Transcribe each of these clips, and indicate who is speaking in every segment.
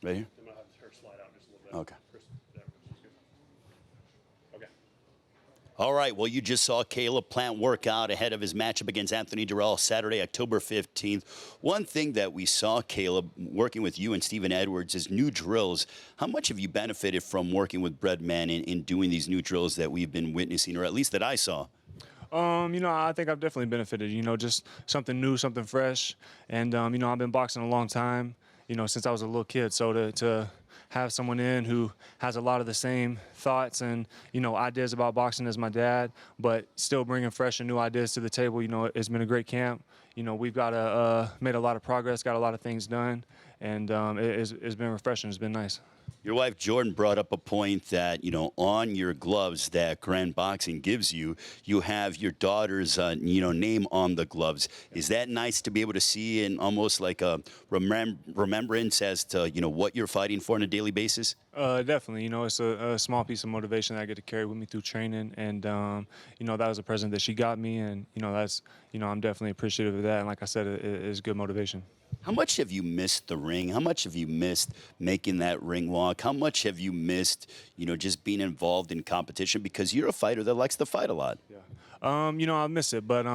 Speaker 1: Right here?
Speaker 2: I'm going to have her slide out just a little bit.
Speaker 1: Okay.
Speaker 2: Chris, there, she's good. Okay.
Speaker 1: All right, well, you just saw Caleb Plant work out ahead of his matchup against Anthony Dirrell Saturday, October 15th. One thing that we saw, Caleb, working with you and Stephen Edwards is new drills. How much have you benefited from working with Breadman in doing these new drills that we've been witnessing, or at least that I saw?
Speaker 3: I think I've definitely benefited, just something new, something fresh. And, I've been boxing a long time, since I was a little kid. So to have someone in who has a lot of the same thoughts and, ideas about boxing as my dad, but still bringing fresh and new ideas to the table, it's been a great camp. We've made a lot of progress, got a lot of things done, and it's been refreshing. It's been nice.
Speaker 1: Your wife, Jordan, brought up a point that, on your gloves that Grand Boxing gives you, you have your daughter's, name on the gloves. Is that nice to be able to see in almost like a remembrance as to, what you're fighting for on a daily basis?
Speaker 3: Definitely. It's a small piece of motivation that I get to carry with me through training. And, that was a present that she got me. And, I'm definitely appreciative of that. And like I said, it's good motivation.
Speaker 1: How much have you missed the ring? How much have you missed making that ring walk? How much have you missed, just being involved in competition? Because you're a fighter that likes to fight a lot.
Speaker 3: Yeah. I miss it, but,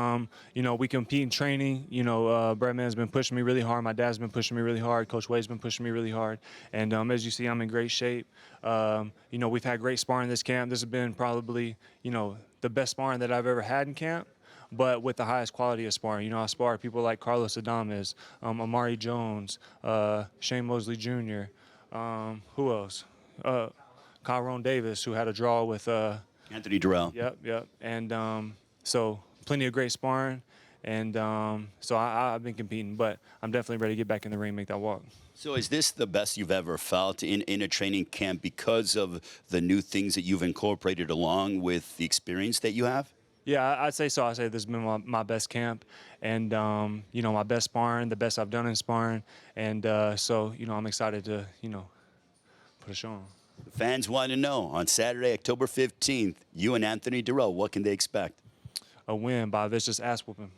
Speaker 3: we compete in training. Breadman's been pushing me really hard. My dad's been pushing me really hard. Coach Wade's been pushing me really hard. And as you see, I'm in great shape. We've had great sparring this camp. This has been probably, the best sparring that I've ever had in camp, but with the highest quality of sparring. I spar people like Carlos Adames, Amari Jones, Shane Mosley Jr., who else? Kyron Davis, who had a draw with
Speaker 1: Anthony Dirrell.
Speaker 3: Yep. And so plenty of great sparring. And so I've been competing, but I'm definitely ready to get back in the ring and make that walk.
Speaker 1: So is this the best you've ever felt in a training camp because of the new things that you've incorporated along with the experience that you have?
Speaker 3: Yeah, I'd say so. I'd say this has been my best camp and, my best sparring, the best I've done in sparring. And so, I'm excited to, put a show on.
Speaker 1: The fans want to know, on Saturday, October 15th, you and Anthony Dirrell, what can they expect?
Speaker 3: A win by a vicious ass whooping.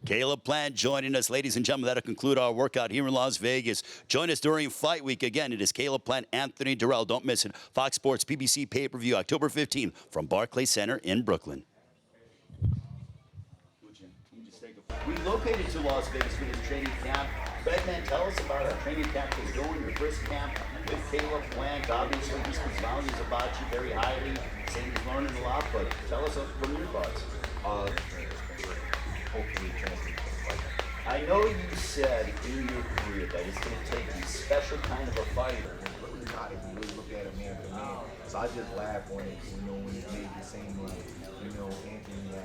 Speaker 1: Caleb Plant joining us. Ladies and gentlemen, that'll conclude our workout here in Las Vegas. Join us during Fight Week. Again, it is Caleb Plant, Anthony Dirrell. Don't miss it. Fox Sports PBC pay-per-view, October 15th from Barclays Center in Brooklyn. We located to Las Vegas for this training camp. Breadman, tell us about our training camp that's going, your first camp with Caleb Plant. Obviously, he speaks volumes about you very highly, saying he's learning a lot, but tell us what are your thoughts?
Speaker 4: Hopefully translate to the fight.
Speaker 1: I know you said in your career that it's going to take a special kind of a fighter.
Speaker 4: Really not if you really look at it man for man. So I just laugh on it, when it's made the same way. Anthony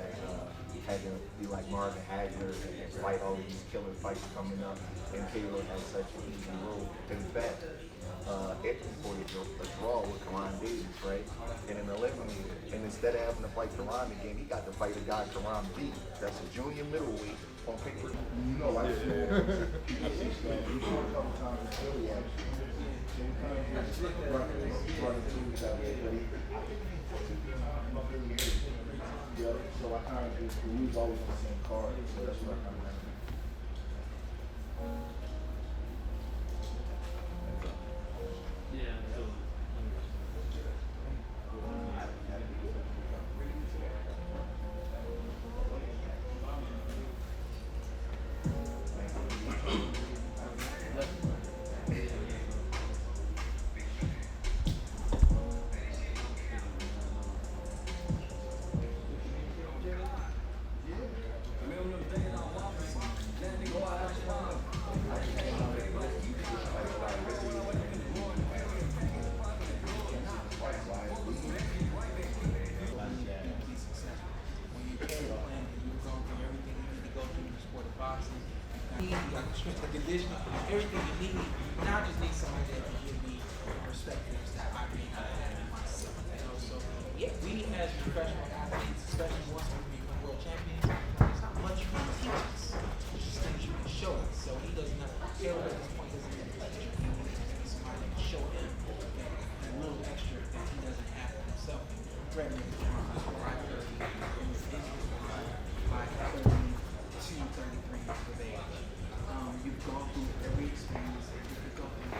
Speaker 4: had to be like Marvin Hagler and fight all these killer fights coming up. And Caleb has such an easy road. In fact, Anthony reported a draw with Karan Davis, right? And an eliminator. And instead of having to fight Karan again, he got to fight a guy Karan beat. That's a junior middleweight on paper. No, I just know. He's a couple times in Philly, actually. Yeah, so I kind of just, we was always on the same card, so that's what I kind of
Speaker 5: You got the strength and conditioning, everything you need. Now I just need somebody that can give me perspectives that I may not have in myself. So yeah, we as professional athletes, especially once we become world champions, there's not much you can teach us. There's just things you can show us. So he doesn't have Caleb at this point doesn't need a teacher. He needs somebody that can show him a little extra that he doesn't have for himself. Brandon is around 530 by 32, 33 years of age. You've gone through every experience that you could go through.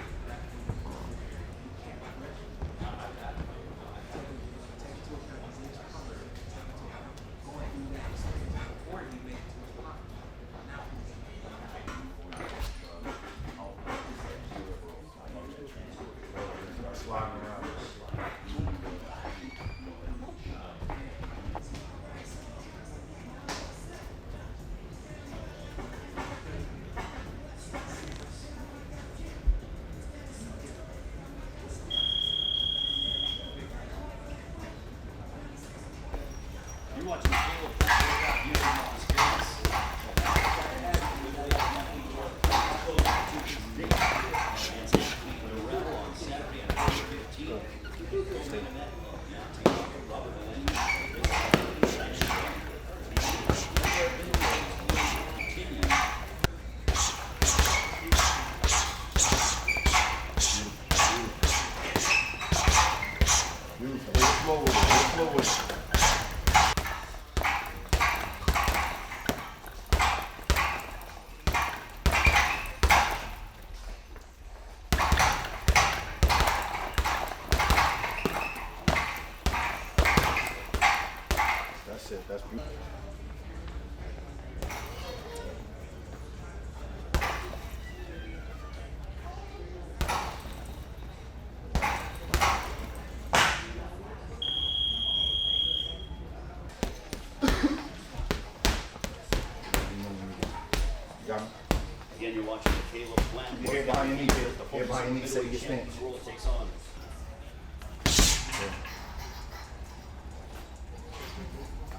Speaker 1: watching the Caleb Plant.
Speaker 4: Keep your head behind your knee, Caleb. Head behind your knee, set your stance.
Speaker 1: Roll takes on.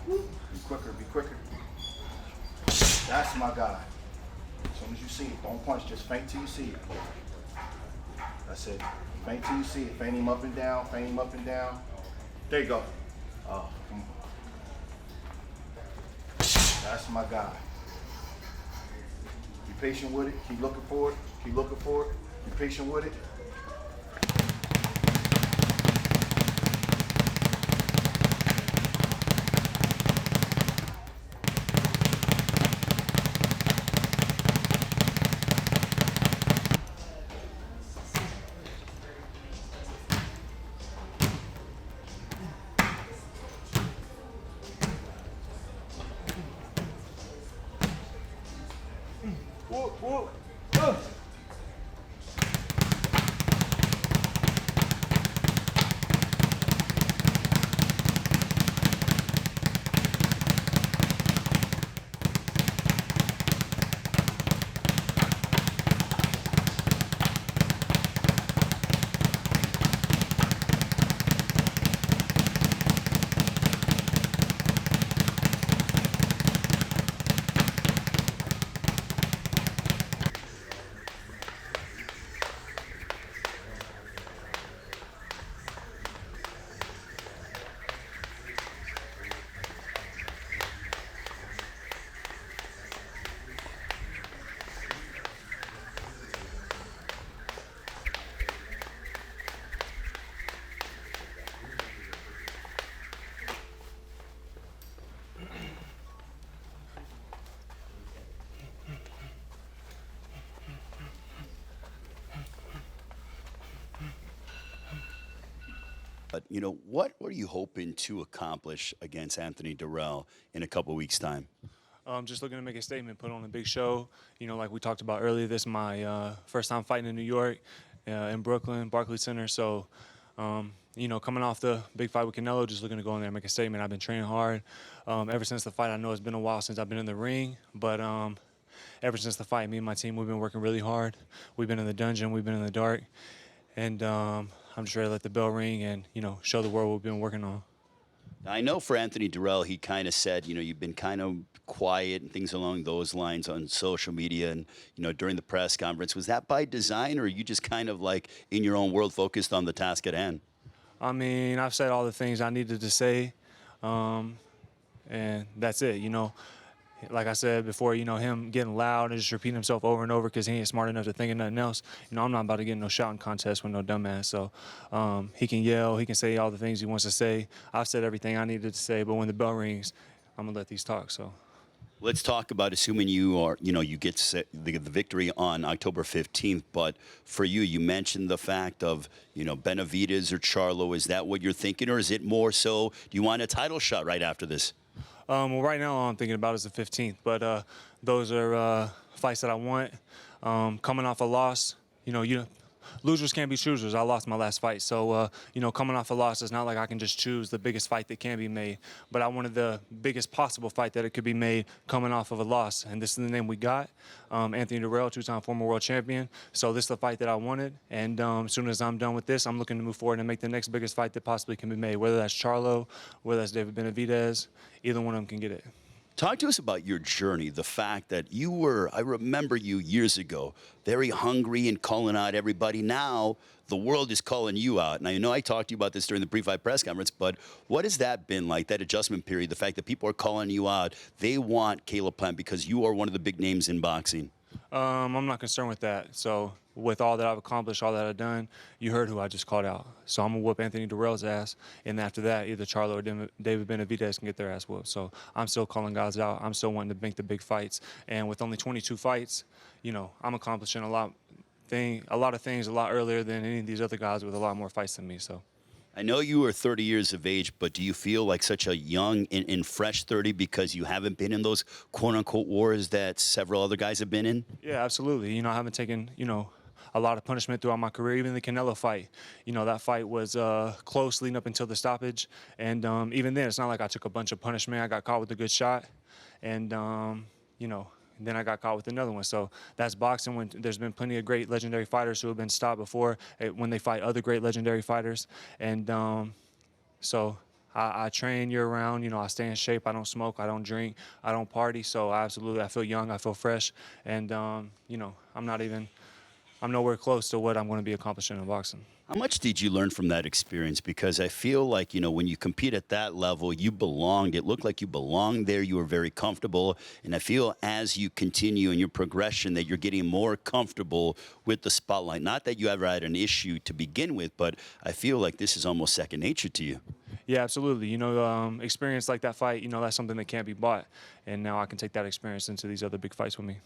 Speaker 4: Be quicker, be quicker. That's my guy. As soon as you see it, don't punch, just feint till you see it. That's it. Feint till you see it. Feint him up and down, feint him up and down. There you go. Oh, come on. That's my guy. Be patient with it. Keep looking for it. Keep looking for it. Be patient with it. Whoop, whoop.
Speaker 1: But, you know, what are you hoping to accomplish against Anthony Dirrell in a couple weeks' time?
Speaker 3: Just looking to make a statement, put on a big show. You know, like we talked about earlier, this is my first time fighting in New York, in Brooklyn, Barclays Center. So, you know, coming off the big fight with Canelo, just looking to go in there and make a statement. I've been training hard ever since the fight. I know it's been a while since I've been in the ring, but ever since the fight, me and my team, we've been working really hard. We've been in the dungeon, we've been in the dark, and I'm just ready to let the bell ring and, you know, show the world what we've been working on.
Speaker 1: I know for Anthony Dirrell, he kind of said, you know, you've been kind of quiet and things along those lines on social media and, you know, during the press conference. Was that by design, or are you just kind of like in your own world focused on the task at hand?
Speaker 3: I mean, I've said all the things I needed to say, and that's it, you know. Like I said before, you know, him getting loud and just repeating himself over and over because he ain't smart enough to think of nothing else. You know, I'm not about to get in no shouting contest with no dumbass. So he can yell, he can say all the things he wants to say. I've said everything I needed to say, but when the bell rings, I'm gonna let these talk. So
Speaker 1: let's talk about, assuming you are, you know, you get the victory on October 15th. But for you, you mentioned the fact of, you know, Benavidez or Charlo. Is that what you're thinking, or is it more so? Do you want a title shot right after this?
Speaker 3: Well, right now all I'm thinking about is the 15th, but those are fights that I want. Coming off a loss, you know, losers can't be choosers. I lost my last fight, so you know, coming off a loss, it's not like I can just choose the biggest fight that can be made. But I wanted the biggest possible fight that it could be made coming off of a loss, and this is the name we got. Anthony Dirrell, two-time former world champion. So this is the fight that I wanted, and as soon as I'm done with this, I'm looking to move forward and make the next biggest fight that possibly can be made. Whether that's Charlo, whether that's David Benavidez, either one of them can get it.
Speaker 1: Talk to us about your journey, the fact that you were, I remember you years ago, very hungry and calling out everybody. Now the world is calling you out. And I know I talked to you about this during the pre-fight press conference, but what has that been like, that adjustment period, the fact that people are calling you out? They want Caleb Plant because you are one of the big names in boxing.
Speaker 3: I'm not concerned with that. So with all that I've accomplished, all that I've done, you heard who I just called out. So I'm going to whoop Anthony Dirrell's ass, and after that, either Charlo or David Benavidez can get their ass whooped. So I'm still calling guys out. I'm still wanting to make the big fights. And with only 22 fights, you know, I'm accomplishing a lot of things a lot earlier than any of these other guys with a lot more fights than me. So
Speaker 1: I know you are 30 years of age, but do you feel like such a young and fresh 30 because you haven't been in those quote-unquote wars that several other guys have been in?
Speaker 3: Yeah, absolutely. You know, I haven't taken, you know, a lot of punishment throughout my career. Even the Canelo fight, you know, that fight was close leading up until the stoppage. And even then, it's not like I took a bunch of punishment. I got caught with a good shot. And, you know, then I got caught with another one. So that's boxing. When there's been plenty of great legendary fighters who have been stopped before when they fight other great legendary fighters. And so I train year round. You know, I stay in shape. I don't smoke. I don't drink. I don't party. So I feel young. I feel fresh. And, you know, I'm nowhere close to what I'm going to be accomplishing in boxing.
Speaker 1: How much did you learn from that experience? Because I feel like, you know, when you compete at that level, you belonged. It looked like you belonged there. You were very comfortable. And I feel as you continue in your progression that you're getting more comfortable with the spotlight. Not that you ever had an issue to begin with, but I feel like this is almost second nature to you.
Speaker 3: Yeah, absolutely. You know, experience like that fight, you know, that's something that can't be bought. And now I can take that experience into these other big fights with me.